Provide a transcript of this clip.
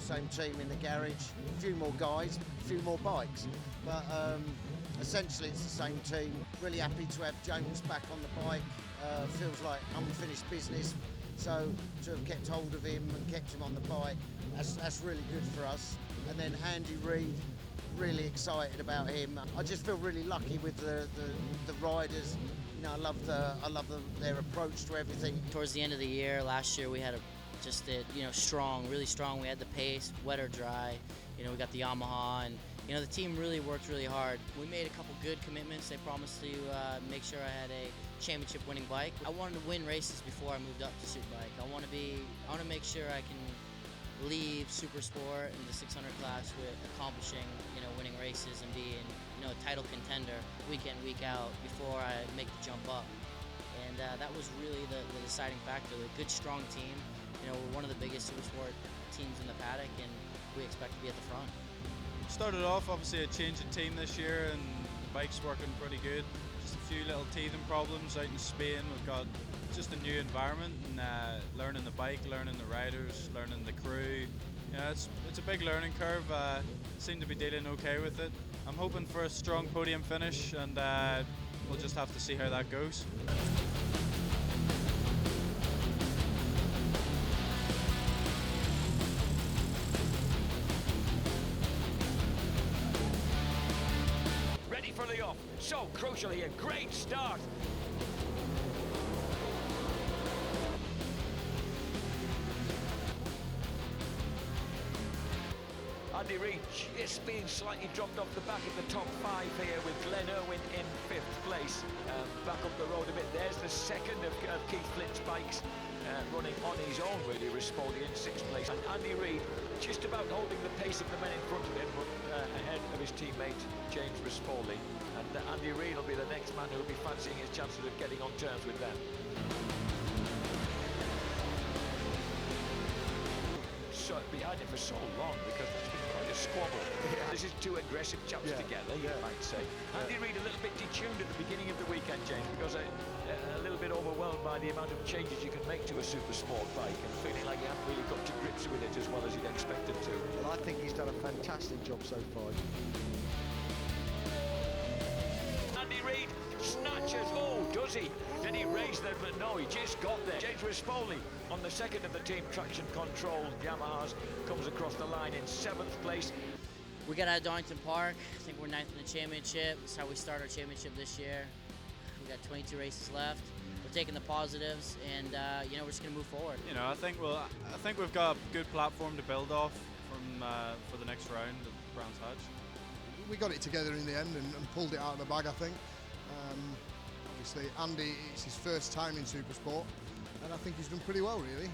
same team in the garage, a few more guys, a few more bikes, but essentially it's the same team. Really happy to have James back on the bike. Feels like unfinished business, so to have kept hold of him and kept him on the bike, that's really good for us. And then Andy Reid, really excited about him. I just feel really lucky with the riders. You know, I love their approach to everything. Towards the end of the year, last year we had strong, really strong. We had the pace, wet or dry. You know, we got the Yamaha, and you know the team really worked really hard. We made a couple good commitments. They promised to make sure I had a championship-winning bike. I wanted to win races before I moved up to Superbike. I want to make sure I can leave Supersport in the 600 class with accomplishing, winning races and being, a title contender week in, week out before I make the jump up. And that was really the deciding factor. A good, strong team. We're one of the biggest Supersport teams in the paddock, and we expect to be at the front. Started off obviously a change in team this year, and the bike's working pretty good. Just a few little teething problems out in Spain. We've got just a new environment, and learning the bike, learning the riders, learning the crew. It's a big learning curve. Seem to be dealing okay with it. I'm hoping for a strong podium finish, and we'll just have to see how that goes. Ready for the off. So crucial here. Great start. Andy Reid just being slightly dropped off the back of the top 5 here, with Glenn Irwin in 5th place. Back up the road a bit. There's the second of Keith Flint's bikes running on his own, really. Rispoli in 6th place. And Andy Reid just about holding the pace of the men in front of him, but ahead of his teammate James Rispoli. And Andy Reid will be the next man who will be fancying his chances of getting on terms with them. So behind him for so long, because it's been quite a squabble. Yeah. This is two aggressive chaps together, you might say. Andy Reid a little bit detuned at the beginning of the weekend, James, because a little bit overwhelmed by the amount of changes you can make to a Supersport bike, and feeling like he hasn't really got to grips with it as well as you'd expect him to. Well, I think he's done a fantastic job so far. Andy Reid snatches. Oh, does he? Did he raise them? But no, he just got there. James Rispoli on the second of the team traction control Yamahas comes across the line in 7th place. We got out of Donington Park. I think we're 9th in the championship. That's how we start our championship this year. We got 22 races left. We're taking the positives, and we're just going to move forward. I think we've got a good platform to build off from for the next round of Brands Hatch. We got it together in the end and pulled it out of the bag, I think. Obviously, Andy, it's his first time in Supersport, and I think he's done pretty well, really.